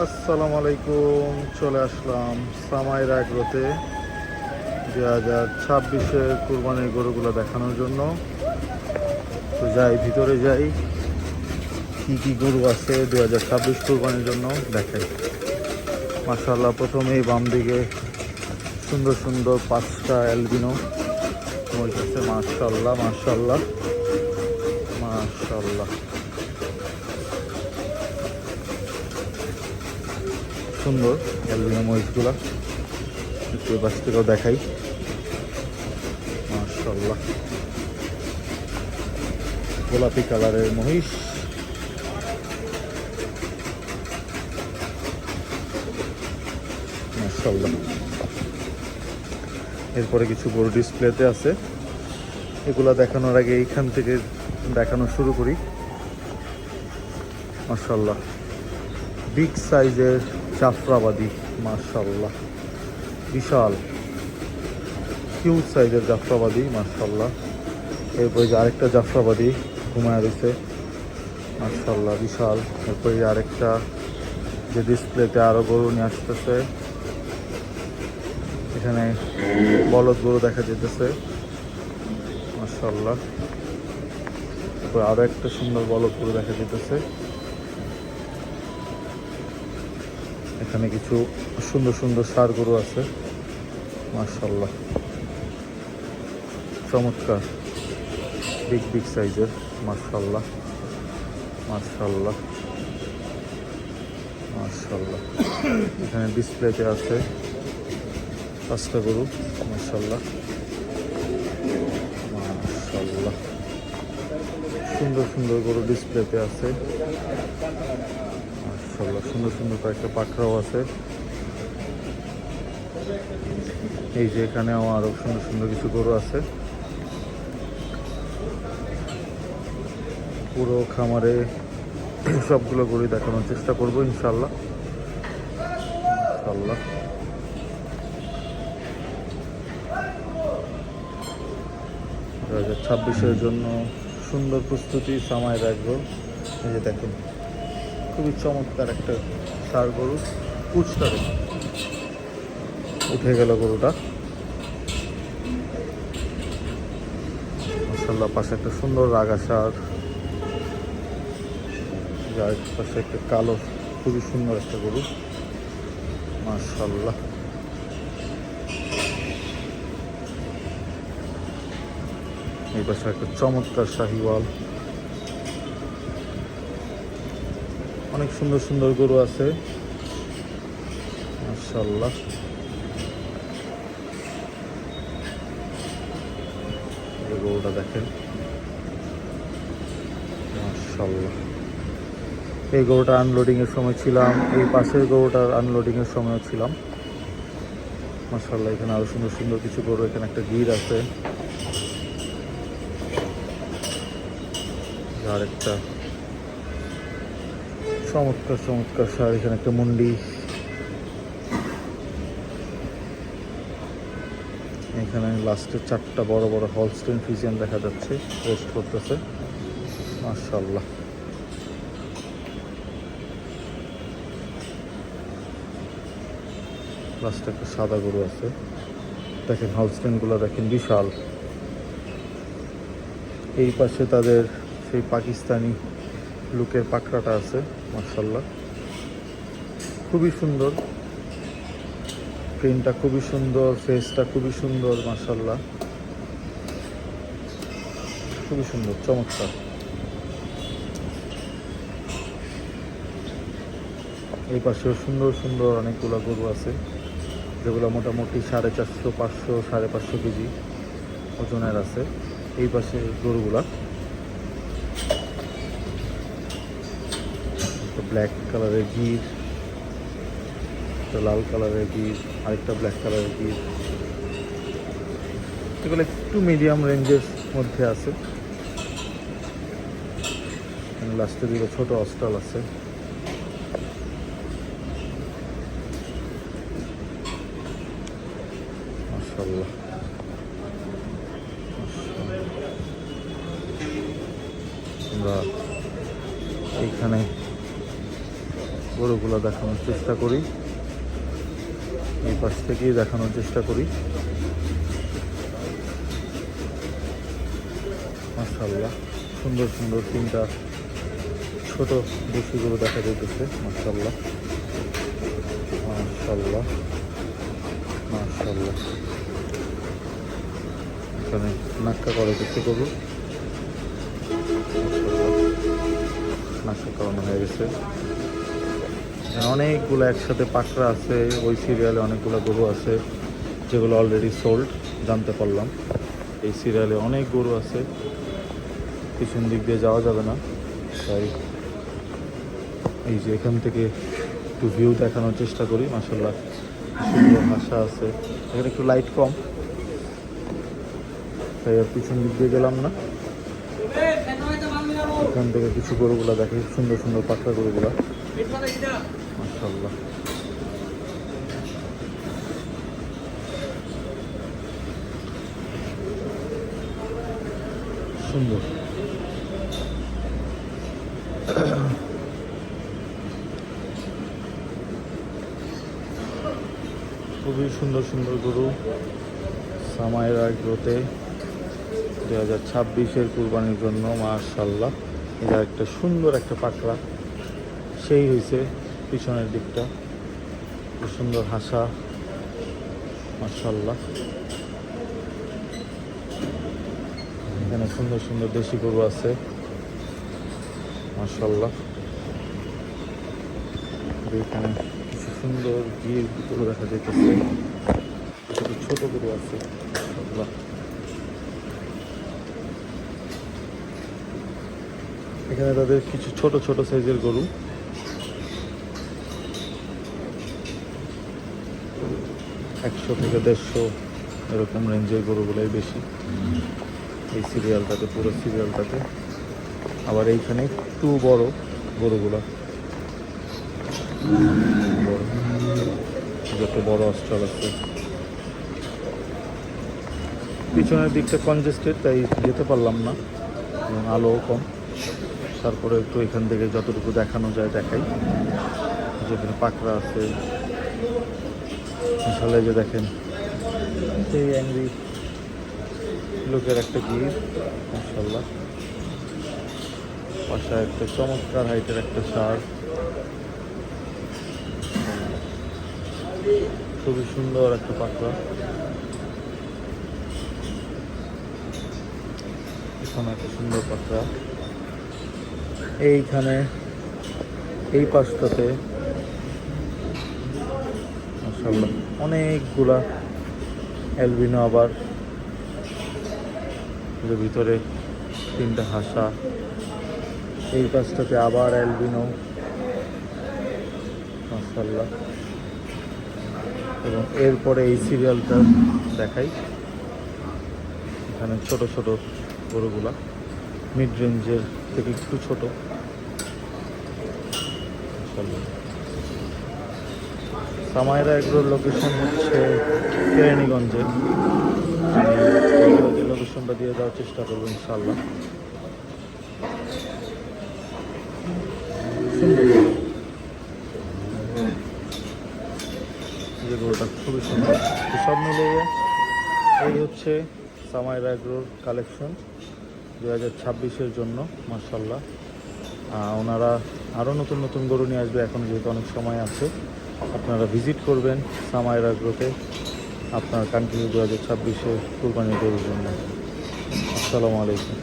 আসসালামু আলাইকুম, চলে আসলাম সামাইর আগ্রোতে 2026-এর কুরবানির গরুগুলো দেখানোর জন্য। তো যাই, ভিতরে যাই, কি কি গরু আছে 2026 কুরবানির জন্য দেখাই। মাশাআল্লাহ, প্রথমেই বাম দিকে সুন্দর সুন্দর 5টা অ্যালবিনো মহিষ আছে। মাশাআল্লাহ মাশাআল্লাহ মাশাআল্লাহ, সুন্দর অ্যালবিনো মহিষগুলা। একটু পাশ থেকেও দেখাই। মাশাআল্লাহ, গোলাপি কালারের মহিষ। মাশাআল্লাহ, এরপরে কিছু গরু ডিসপ্লেতে আছে, এগুলা দেখানোর আগে এইখান থেকে দেখানো শুরু করি। মাশাআল্লাহ, বিগ সাইজের জাফরাবাদী। মাশাআল্লাহ, বিশাল হিউজ সাইজের জাফরাবাদী। মাশাআল্লাহ, এরপরে যে আরেকটা জাফরাবাদী ঘুমায় রয়েছে। মাশাআল্লাহ, বিশাল। এরপরে আরেকটা যে ডিসপ্লেতে আরো গরু নিয়ে আসতেছে, এখানে বলদ গরু দেখা যেতেছে। মাশাআল্লাহ, এরপর আরো একটা সুন্দর বলদ গরু দেখা যেতেছে। এখানে কিছু সুন্দর সুন্দর ষাঁড় গরু আছে। মাশাআল্লাহ, চমৎকার, বিগ বিগ সাইজের। মাশাআল্লাহ মাশাআল্লাহ মাশাআল্লাহ, এখানে ডিসপ্লেতে আছে 5টা গরু। মাশাআল্লাহ মাশাআল্লাহ, সুন্দর সুন্দর গরু ডিসপ্লেতে আছে। মাশাআল্লাহ, সুন্দর সুন্দর কয়েকটা পাখরাও আছে। এই যে এখানেও আরো সুন্দর সুন্দর কিছু গরু আছে। পুরো খামারে সবগুলো গরু দেখানোর চেষ্টা করবো ইনশাল্লাহ। ইনশাল্লাহ, 2026-এর জন্য সুন্দর প্রস্তুতি সামাইর আগ্রো। এই যে দেখেন, খুবই চমৎকার একটা ষাঁড় গরু। কুচটা উঠে গেল গরুটা। মাশাআল্লাহ, পাশে একটা সুন্দর রাগা ষাঁড়, যার পাশে একটা কালো খুবই সুন্দর একটা গরু। মাশাআল্লাহ, এই পাশে একটা চমৎকার শাহিওয়াল। অনেক সুন্দর সুন্দর গরু আছে। মাশাআল্লাহ, এই গরুটা দেখেন। মাশাআল্লাহ, এই গরুটা আনলোডিং এর সময় ছিলাম, এই পাশের গরুটার আনলোডিং এর সময় ছিলাম। মাশাআল্লাহ, এখানে আরো সুন্দর সুন্দর কিছু গরু। এখানে একটা গির আছে, আর একটা চমৎকার চমৎকার ষাঁড়। এখানে একটা মুন্ডি। এখানে লাস্টে 4টা বড় বড় হলস্টেইন ফ্রিজিয়ান দেখা যাচ্ছে, রেস্ট করতেছে। মাশাআল্লাহ, লাস্টে একটা সাদা গরু আছে। দেখেন হলস্টেইন গুলো দেখেন, বিশাল। এই পাশে তাদের সেই পাকিস্তানি লুকের পাখরাটা আছে। মাশাআল্লাহ, খুবই সুন্দর, প্রিন্টটা খুবই সুন্দর, ফেসটা খুবই সুন্দর। মাশাআল্লাহ, খুবই সুন্দর, চমৎকার। এই পাশেও সুন্দর সুন্দর অনেকগুলো গরু আছে, যেগুলো মোটামুটি 450, 500, 550 কেজি ওজনের আছে। এই পাশে গরুগুলা ব্ল্যাক কালারের গির, একটা লাল কালারের গির, আরেকটা ব্ল্যাক কালারের গির। এগুলো একটু মিডিয়াম রেঞ্জের মধ্যে আছে। লাস্টে দিকে ছোট অস্টাল আছে। মাশাআল্লাহ, আমরা এইখানে গরু গরুগুলো দেখানোর চেষ্টা করি, এই পাশ থেকেই দেখানোর চেষ্টা করি। মাশাআল্লাহ, সুন্দর সুন্দর তিনটা ছোট দেশি গরু দেখা যাইতেছে। মাশাআল্লাহ মাশাআল্লাহ মাশাআল্লাহ। এখানে নাক্কা করে দেখতে গরু, নাক্কা করানো হয়ে গেছে। অনেকগুলো একসাথে পাকড়া আছে, ওই সিরিয়ালে অনেকগুলো গরু আছে যেগুলো অলরেডি সোল্ড জানতে পারলাম। এই সিরিয়ালে অনেক গরু আছে, পিছন দিক দিয়ে যাওয়া যাবে না, তাই এই যে এখান থেকে একটু ভিউ দেখানোর চেষ্টা করি। মাশাআল্লাহ সুন্দর ভাষা আছে, এখানে একটু লাইট কম তাই আর পিছন দিক দিয়ে গেলাম না। এখান থেকে কিছু গরুগুলো দেখে, সুন্দর সুন্দর পাকড়া গরুগুলো। মাশাআল্লাহ সুন্দর। খুবই সুন্দর সুন্দর গরু সামাইর এগ্রোতে 2026-এর কুরবানির জন্য। মাশাআল্লাহ, এটা একটা সুন্দর একটা পাকড়া, সেই হয়েছে পিছনের দিকটা, খুব সুন্দর হাসা। মাশাআল্লাহ, এখানে সুন্দর সুন্দর দেশি গরু আছে। মাশাআল্লাহ, এখানে কিছু সুন্দর গির গরু দেখা যাইতেছে, কিছু ছোট গরু আছে। মাশাআল্লাহ, এখানে তাদের কিছু ছোট ছোট সাইজের গরু। 100 থেকে 150 এরকম রেঞ্জের গরুগুলোই বেশি এই সিরিয়ালটাতে, পুরো সিরিয়ালটাতে। আবার এইখানে একটু বড় গরুগুলো, যত বড় অস্ট্রাল আছে। পিছনের দিকটা কনজেস্টেড, তাই যেতে পারলাম না, এবং আলোও কম। তারপরে একটু এখান থেকে যতটুকু দেখানো যায় দেখাই। যেখানে পাকড়া আছে, আসলে যে দেখেন সেই অ্যাংরি লোকের একটা গির। মাশাআল্লাহ, পাশে একটা চমৎকার হাইটের একটা ষাঁড়, খুবই সুন্দর একটা পাকড়া। এখানে একটা সুন্দর পাকড়া, এইখানে এই পাশটাতে মাশাআল্লাহ অনেকগুলা অ্যালবিনো। আবার এর ভিতরে তিনটা হাসা, এই পাশটাতে আবার অ্যালবিনো। মাশাআল্লাহ, এবং এরপরে এই সিরিয়ালটা দেখাই। এখানে ছোট ছোট গরুগুলা, মিড রেঞ্জের থেকে একটু ছোট। সামাইরা এগুলোর লোকেশন হচ্ছে কেরানীগঞ্জে। আমি লোকেশনটা দিয়ে দেওয়ার চেষ্টা করবো ইনশাআল্লাহ। যে গরুটা খুবই সুন্দর। সব মিলিয়ে এই হচ্ছে সামাইরা এগ্রোর কালেকশন 2026-এর জন্য। মাশাআল্লাহ, ওনারা আরও নতুন নতুন গরু নিয়ে আসবে, এখন যেহেতু অনেক সময় আছে। আপনারা ভিজিট করবেন সামাইরা এগ্রোতে আপনার কন্টিনিউ 2026-এ কুরবানি গরুর জন্য। আসসালামু আলাইকুম।